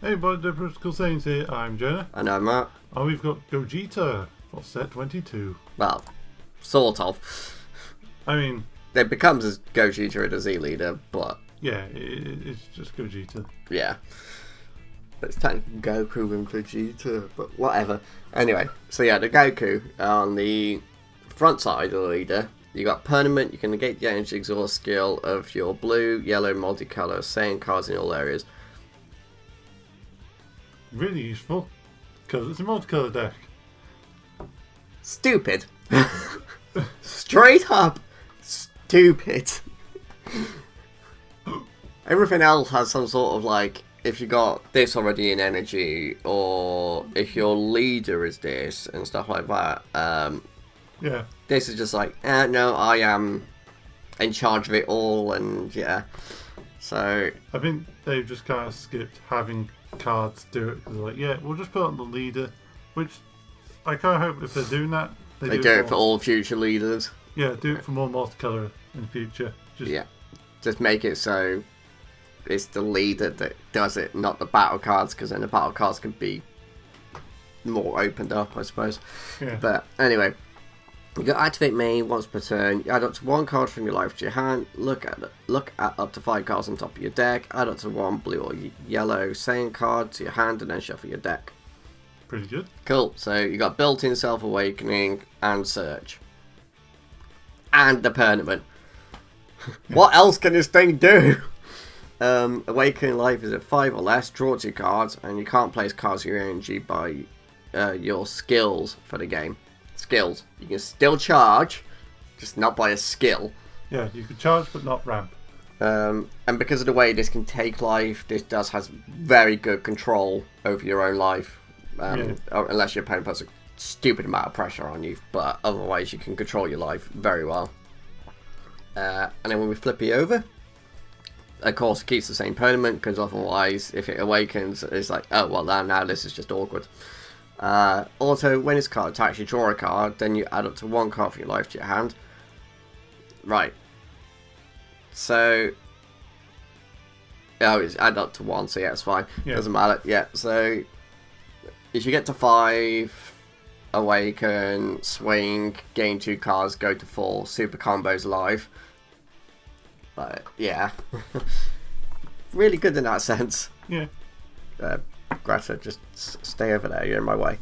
Hey, bud, the Britical Saiyans here. I'm Jonah. And I'm Matt. And we've got Gogeta for set 22. Well, sort of. I mean, it becomes as Gogeta and a Z leader, but yeah, it's just Gogeta. yeah. But it's technically Goku and Vegeta, but whatever. Anyway, so yeah, the Goku on the front side of the leader, you got permanent, you can negate the energy exhaust skill of your blue, yellow, multicolour Saiyan cards in all areas. Really useful, because it's a multicolour deck. Stupid. Straight up stupid. Everything else has some sort of like, if you got this already in energy, or if your leader is this and stuff like that. Yeah. This is just like, no, I am in charge of it all, and yeah. So I think they've just kind of skipped having cards do it, because they're like, yeah, we'll just put on the leader, which I kind of hope if they're doing that, they do it for all future leaders. Yeah, do it for more multicolour in the future. Just make it so it's the leader that does it, not the battle cards, because then the battle cards can be more opened up, I suppose. Yeah. But anyway, you got activate main once per turn. You add up to one card from your life to your hand. Look at up to 5 cards on top of your deck. Add up to one blue or yellow Saiyan card to your hand, and then shuffle your deck. Pretty good. Cool. So you got built-in self-awakening and search, and the permanent. What else can this thing do? Awakening life is at 5 or less. Draw 2 cards, and you can't place cards of your energy by your skills for the game. Skills. You can still charge, just not by a skill. Yeah, you can charge but not ramp. And because of the way this can take life, this has very good control over your own life. Unless your opponent puts a stupid amount of pressure on you, but otherwise you can control your life very well. And then when we flip it over, of course it keeps the same permanent, because otherwise if it awakens it's like, oh well, now this is just awkward. Also, when this card attacks, you draw a card, then you add up to 1 card from your life to your hand. Right. So it's add up to 1, so yeah, it's fine. Yeah. Doesn't matter. Yeah, so if you get to 5, awaken, swing, gain 2 cards, go to 4, super combos live. But yeah, really good in that sense. Yeah. Greta, just stay over there, you're in my way.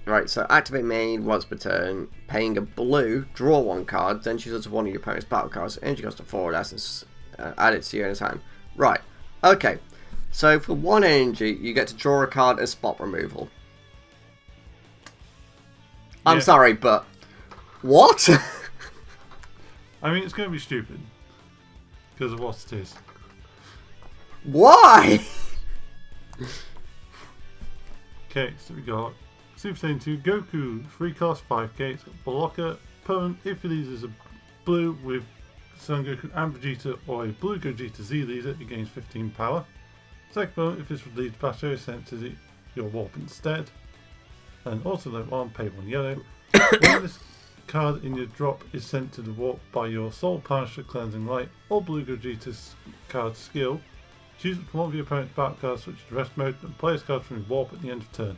Right, so activate main once per turn, paying a blue, draw 1 card, then choose up to one of your opponent's battle cards, energy cost of 4 or less, and add it to your hand. Right, okay, so for 1 energy, you get to draw a card and spot removal. I'm sorry, but what? I mean, it's going to be stupid because of what it is. Why? Okay, so we got Super Saiyan 2 Goku, 3 cost, 5k, it's got blocker, permanent if he leads as a blue with Son Goku and Vegeta, or a blue Gogeta Z leader, it gains 15 power. Second permanent if this leads battle is sent to your warp instead. And also level 1, pay 1 yellow. When this card in your drop is sent to the warp by your Soul Punisher, Cleansing Light, or blue Gogeta's card skill, choose one of your opponent's battle cards, switch to rest mode, and play this card from your warp at the end of turn.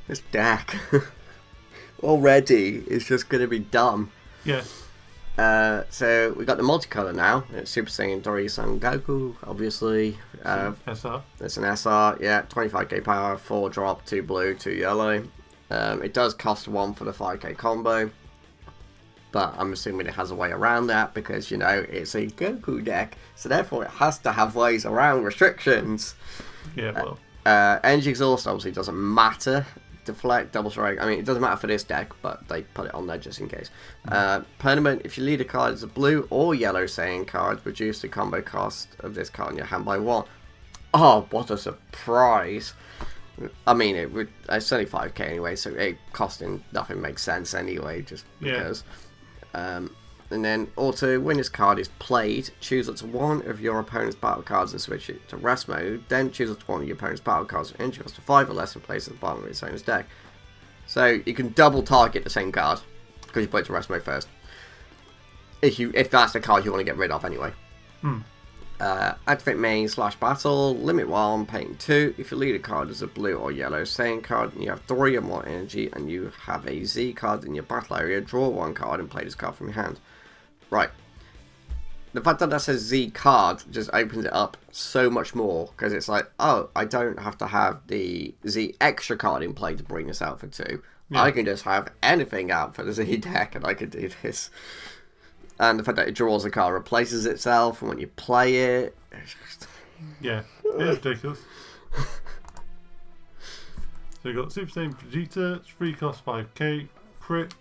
This deck already is just going to be dumb. Yeah. So we got the multicolour now. It's Super Saiyan Dory Son Goku, obviously. SR. It's an SR, yeah. 25k power, 4 drop, 2 blue, 2 yellow. It does cost 1 for the 5k combo, but I'm assuming it has a way around that because, you know, it's a Goku deck, so therefore it has to have ways around restrictions. Yeah, well. Energy exhaust obviously doesn't matter. Deflect, double strike. I mean, it doesn't matter for this deck, but they put it on there just in case. Permanent, if your leader card is a blue or yellow Saiyan card, reduce the combo cost of this card in your hand by 1. Oh, what a surprise! I mean, it's only 5k anyway, so it costing nothing makes sense anyway, just because. And then also, when this card is played, choose up to 1 of your opponent's battle cards and switch it to rest mode. Then choose up to 1 of your opponent's battle cards with energy cost of 5 or less and place at the bottom of its owner's deck. So you can double target the same card because you play it to rest mode first. If that's the card you want to get rid of anyway. Activate main / battle, limit 1, paying 2. If your leader card is a blue or yellow Saiyan card and you have 3 or more energy and you have a Z card in your battle area, draw 1 card and play this card from your hand. Right. The fact that says Z card just opens it up so much more because it's like, oh, I don't have to have the Z extra card in play to bring this out for 2. Yeah. I can just have anything out for the Z deck and I can do this. And the fact that it draws a card, replaces itself, and when you play it... Yeah, it's ridiculous. So you've got Super Saiyan Vegeta, it's free cost 5k, crit,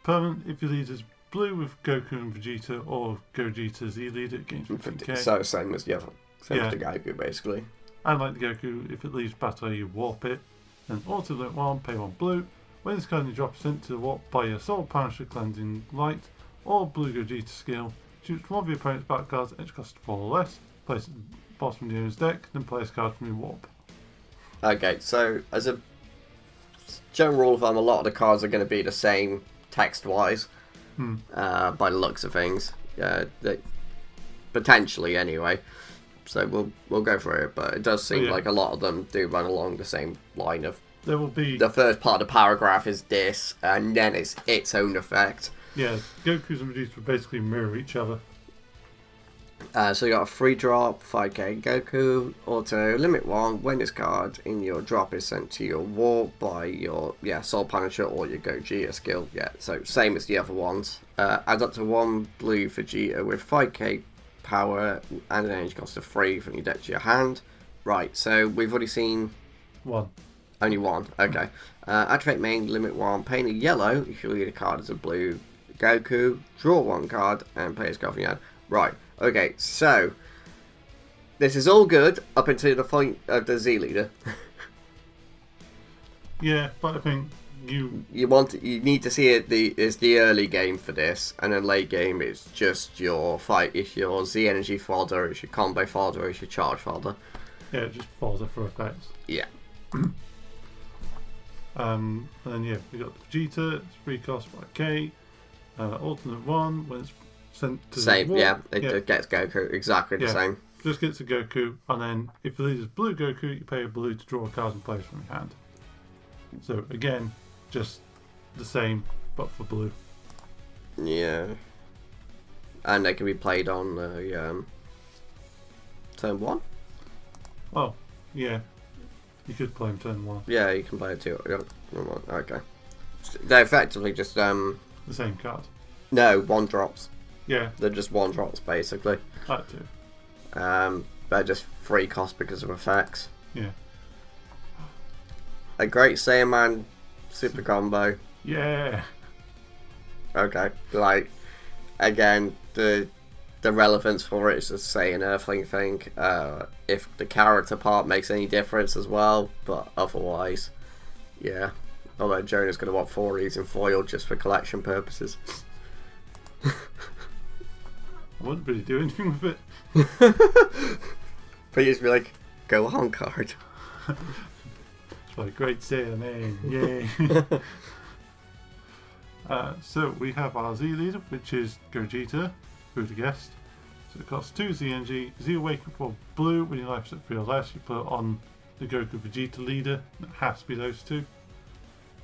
permanent if your leader is blue with Goku and Vegeta, or Gogeta Z leader, it gains 15k. So same as the other, same as the Goku basically. And like the Goku, if it leaves battle, you warp it. Then auto limit 1, pay 1 blue. When this card in your drop is sent to the warp by your Soul Punisher Cleansing Light, or Blue Gogeta skill, choose one of your opponent's battle cards, each cost 4 or less, place it at the bottom of the owner's deck, then play this card from your warp. Okay, so as a general rule of thumb, a lot of the cards are going to be the same text-wise, by the looks of things. Potentially, anyway. So we'll go through it, but it does seem like a lot of them do run along the same line of... There will be... The first part of the paragraph is this, and then it's its own effect. Yeah, Goku's and Vegeta will basically mirror each other. So you got a free drop, 5k Goku, auto, limit 1, when this card in your drop is sent to your warp by your Soul Punisher or your Gogeta skill. Yeah, so same as the other ones. Adds up to 1 blue Vegeta with 5k power and an energy cost of 3 from your deck to your hand. Right, so we've already seen... 1. Only 1, okay. Activate main, limit 1, paying a yellow if your leader card is a blue Goku, draw 1 card and play his card from your hand. Right, okay, so this is all good up until the point of the Z leader. Yeah, but I think you need to see it is the early game for this, and then late game it's just your fight. It's your Z energy fodder, it's your combo fodder, it's your charge fodder. Yeah, just fodder for effects. Yeah. And then we got the Vegeta, it's free cost 5k. Alternate 1 when it's sent to same, the warp. It gets Goku exactly the same. Just gets a Goku, and then if the leader's blue Goku, you pay a blue to draw a card and play it from your hand. So again, just the same, but for blue. Yeah. And they can be played on turn 1? Oh, yeah. You could play them turn 1. Yeah, you can play it too. Okay. They're effectively just the same card. No, 1 drops. Yeah. They're just 1 drops basically. That too. They're just free cost because of effects. Yeah. A great Saiyan Man super combo. Yeah. Okay. Like, again, the relevance for it is the Saiyan Earthling thing. If the character part makes any difference as well, but otherwise, yeah. Although Jonah's going to want 4 of these in foil just for collection purposes. I wouldn't really do anything with it. But you'd be like, go on card. It's like great Saiyan man, yay. So we have our Z leader, which is Gogeta, who'd have guessed. So it costs 2 Z energy, Z awaken for blue. When your life's at 3 or less, you put it on the Goku Vegeta leader. It has to be those 2.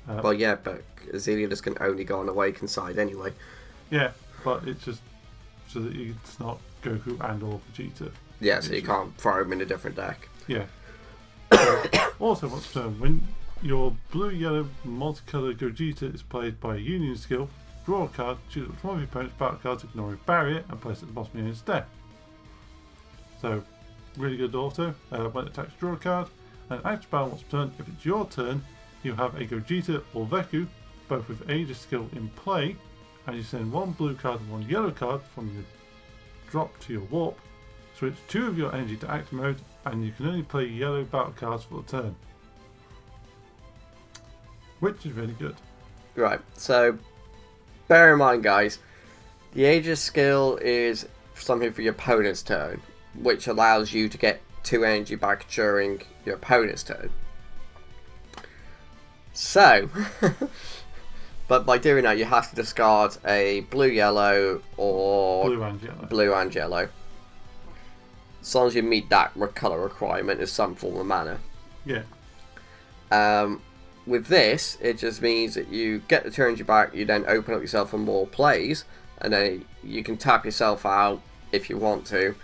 Well, yeah, but Z leaders can only go on the awaken side anyway. Yeah, but it's just so that it's not Goku and or Vegeta. Yeah, so you can't throw them in a different deck. Yeah. Also, what's turn when your blue-yellow multicolored Gogeta is played by a Union skill, draw a card, choose which one of your opponent's battle cards, ignore a barrier, and place it at the bottom of your deck. So, really good auto. When it attacks, draw a card, and active battle once per turn. If it's your turn, you have a Gogeta or Veku, both with Aegis skill in play, and you send 1 blue card and 1 yellow card from your drop to your warp. Switch 2 of your energy to active mode, and you can only play yellow battle cards for the turn. Which is really good. Right, so bear in mind, guys, the Aegis skill is something for your opponent's turn, which allows you to get 2 energy back during your opponent's turn. So, but by doing that, you have to discard a blue-yellow or Blue and yellow. As long as you meet that colour requirement as some form of mana. Yeah. With this, it just means that you get the 2 energy back, you then open up yourself for more plays, and then you can tap yourself out if you want to,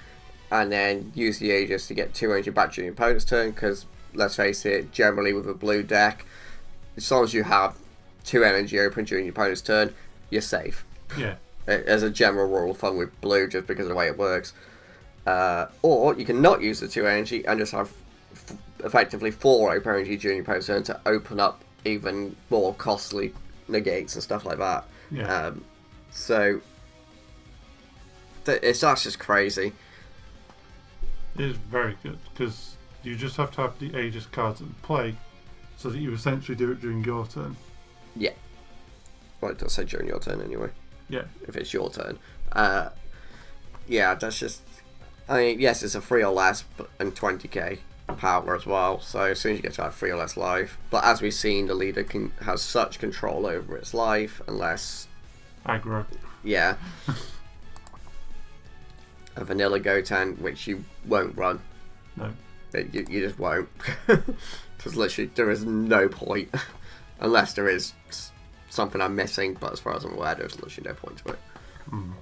and then use the Aegis to get 2 energy back during your opponent's turn, because, let's face it, generally with a blue deck, as long as you have 2 energy open during your opponent's turn, you're safe. Yeah. As a general rule of thumb with blue, just because of the way it works. Or you can not use the 2 energy and just have effectively 4 open energy during your opponent's turn to open up even more costly negates and stuff like that. Yeah. So that's just crazy. It is very good because you just have to have the Aegis cards in play so that you essentially do it during your turn. Yeah. Well, it does say during your turn anyway. Yeah. If it's your turn. Yeah, that's just... I mean, yes, it's a 3 or less and 20k power as well, so as soon as you get to have 3 or less life. But as we've seen, the leader has such control over its life, unless... Aggro. Yeah. A vanilla Goten, which you won't run. No. You just won't. Because literally, there is no point. Unless there is something I'm missing, but as far as I'm aware, there's literally no point to it. Mm.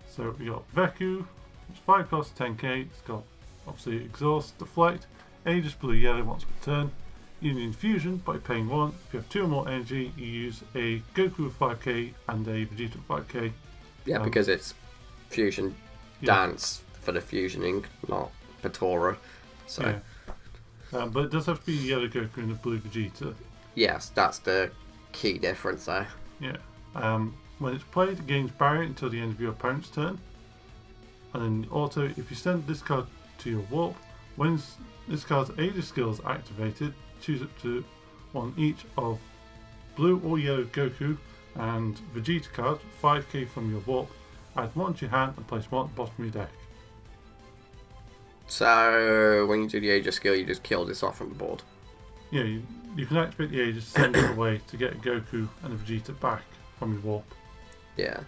So we got Veku, it's 5 cost, 10k, it's got obviously Exhaust, Deflect, Aegis blue yellow once per turn, Union Fusion by paying 1, if you have 2 or more energy you use a Goku with 5k and a Vegeta with 5k. Yeah, because it's Fusion Dance for the fusioning, not Patora. So. Yeah. But it does have to be yellow Goku and a blue Vegeta. Yes, that's the key difference there. Yeah. When it's played, it gains barrier until the end of your opponent's turn. And then auto, if you send this card to your warp, when this card's Aegis skill is activated, choose up to 1 each of blue or yellow Goku and Vegeta cards, 5k from your warp, add 1 to your hand and place 1 at the bottom of your deck. So, when you do the Aegis skill, you just kill this off from the board. Yeah, you can activate the Aegis, send it away to get a Goku and a Vegeta back from your warp. Yeah,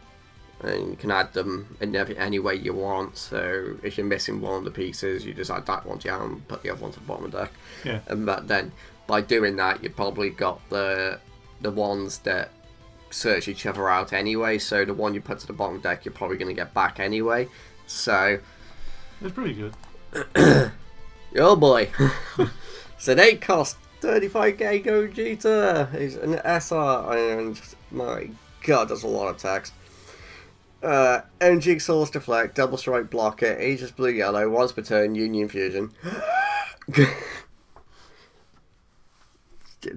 and you can add them in any way you want, so if you're missing one of the pieces, you just add that one to your hand, put the other one to the bottom of the deck. Yeah. But then, by doing that, you've probably got the ones that search each other out anyway, so the one you put to the bottom of the deck, you're probably going to get back anyway, so... It's pretty good. Oh boy! So they cost 35k Gogeta! He's an SR, and my god, that's a lot of text. Energy Exhaust, Deflect, Double Strike, Blocker, Aegis blue yellow, once per turn, Union Fusion. Do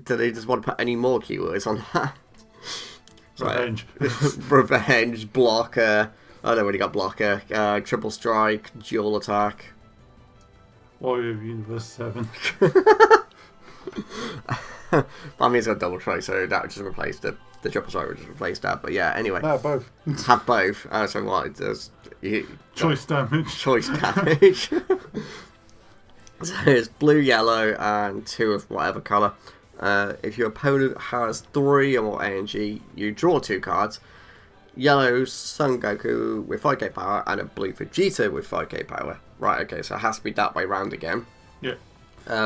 they just want to put any more keywords on that? Revenge. Revenge, Blocker. Oh, they already got Blocker. Triple Strike, Dual Attack. Warrior of Universe 7. I mean, it's got Double Strike, so that would just replace the Triple Strike would just replace that. But yeah, anyway. No, both. Have both. So what? It does... Choice damage. Choice damage. So it's blue, yellow, and 2 of whatever colour. If your opponent has 3 or more energy, you draw 2 cards. Yellow Son Goku with 5k power and a blue Vegeta with 5k power. Right, okay, so it has to be that way round again. Yeah.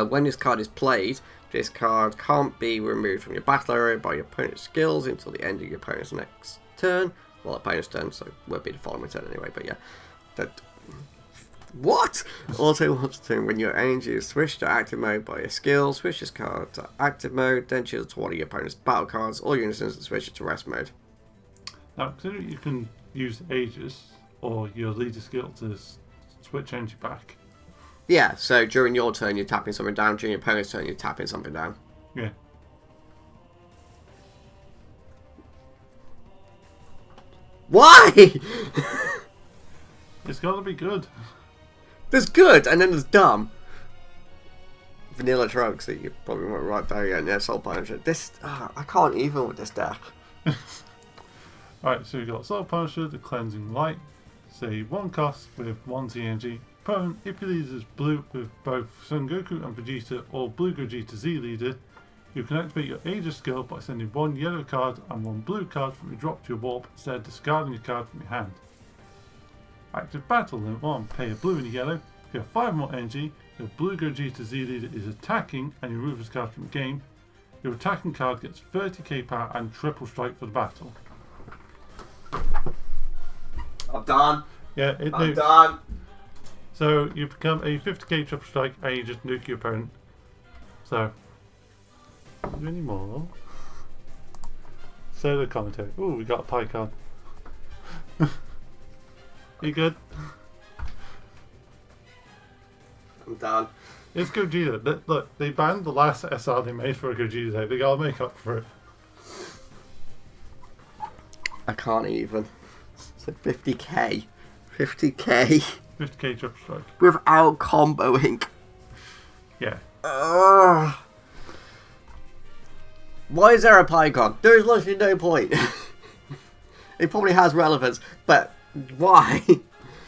When this card is played, this card can't be removed from your battle area by your opponent's skills until the end of your opponent's next turn. Well, opponent's turn, so it won't be the following turn anyway, but yeah. What? Also, once per turn, when your energy is switched to active mode by a skill, switch this card to active mode, then choose to one of your opponent's battle cards, or your instance and switch it to rest mode. Now, consider you can use Aegis or your leader skill to switch energy back. Yeah, so during your turn you're tapping something down, during your opponent's turn you're tapping something down. Yeah. Why? It's got to be good. There's good, and then there's dumb. Vanilla drugs that you probably won't write down yet, and yeah, Soul Punisher. This, I can't even with this deck. Alright, so we've got Soul Punisher, the Cleansing Light. Say 1 cost with 1 TNG. Opponent, if he leads as blue with both Son Goku and Vegeta or blue Gogeta Z leader, You can activate your Aegis skill by sending 1 yellow card and 1 blue card from your drop to your warp instead of discarding a card from your hand. Active battle, limit 1, pay a blue and a yellow. If you have 5 more energy, your blue Gogeta Z leader is attacking and you remove this card from the game. Your attacking card gets 30k power and triple strike for the battle. I'm done. Yeah, I'm done. So you become a 50k triple strike and you just nuke your opponent. So, do any more? Solo commentary. Ooh, we got a pie card. You good? I'm done. It's Gogeta. Look, they banned the last SR they made for a Gogeta deck. They gotta make up for it. I can't even. So 50k. 50k. 50k triple strike. Without comboing. Yeah. Why is there a Pycon? There is literally no point. It probably has relevance, but why?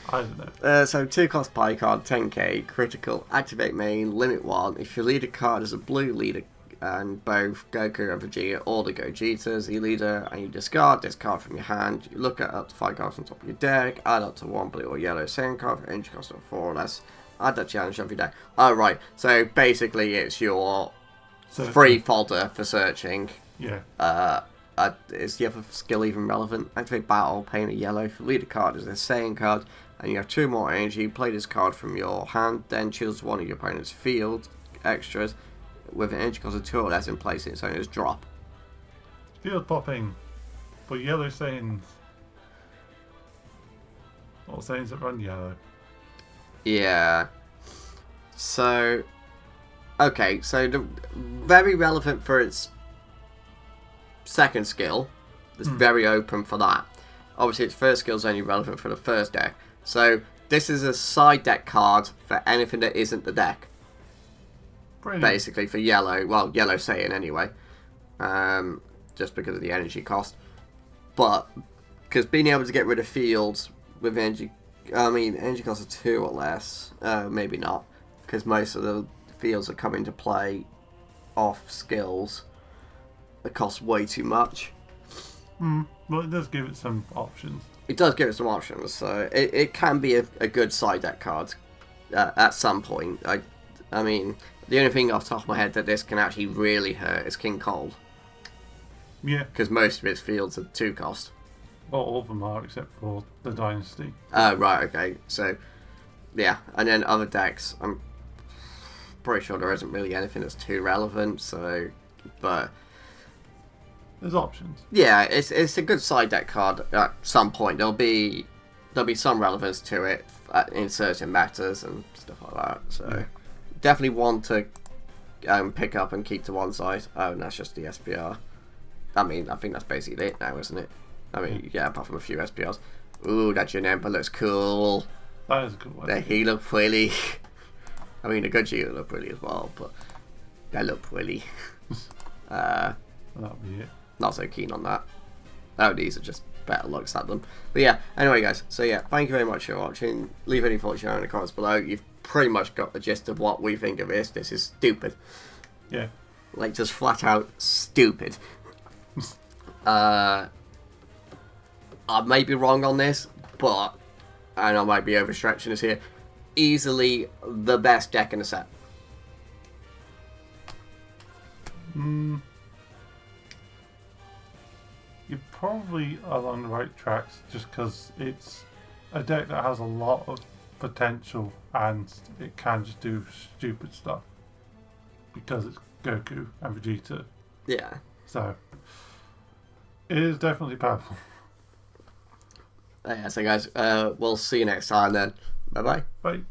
I don't know. So 2 cost Pycon, 10k, critical, activate main, limit 1. If your leader card is a blue leader and both Goku and Vegeta or the Gogetas, the leader, and you discard this card from your hand, you look at up to 5 cards on top of your deck, add up to 1 blue or yellow Saiyan card for energy cost of 4 or less, add that challenge of your deck. Oh right, so basically it's your free fodder for searching. Yeah. Is the other skill even relevant? Activate battle, paying a yellow. If the leader card is a Saiyan card, and you have 2 more energy, play this card from your hand, then choose one of your opponent's field extras with an energy cost of 2 or less and place it in its owner's drop. Field popping for yellow Saiyans. All Saiyans that run yellow. Yeah. So, okay, so very relevant for its second skill. It's very open for that. Obviously, its first skill is only relevant for the first deck. So, this is a side deck card for anything that isn't the deck. Brilliant. Basically, for yellow. Well, yellow Saiyan anyway. Just because of the energy cost. But, because being able to get rid of fields with energy... I mean, energy cost of 2 or less. Maybe not. Because most of the fields that come into play off skills that cost way too much. Well, it does give it some options. It does give it some options, so it can be a good side deck card at some point. I mean, the only thing off the top of my head that this can actually really hurt is King Cold. Yeah. Because most of its fields are 2 cost. Well, all of them are, except for the Dynasty. Oh, right, okay. So, yeah. And then other decks, I'm pretty sure there isn't really anything that's too relevant, so... But... There's options. Yeah, it's a good side deck card at some point. There'll be some relevance to it in certain matters and stuff like that. So yeah. Definitely one to pick up and keep to one side. Oh, and that's just the SPR. I mean, I think that's basically it now, isn't it? I mean, yeah, apart from a few SPRs. Ooh, that Janemba looks cool. That is a cool one. He looked pretty. I mean, the Gogeta looked pretty as well, but they look pretty. That'll be it. Not so keen on that. Oh, these are just better looks at them. But yeah, anyway guys, so yeah, thank you very much for watching. Leave any thoughts in the comments below. You've pretty much got the gist of what we think of this. This is stupid. Yeah. Like, just flat out stupid. I may be wrong on this, but, and I might be overstretching this here, easily the best deck in the set. You're probably along the right tracks just because it's a deck that has a lot of potential and it can just do stupid stuff because it's Goku and Vegeta. Yeah. So, it is definitely powerful. Yeah, so guys, we'll see you next time then. Bye-bye. Bye.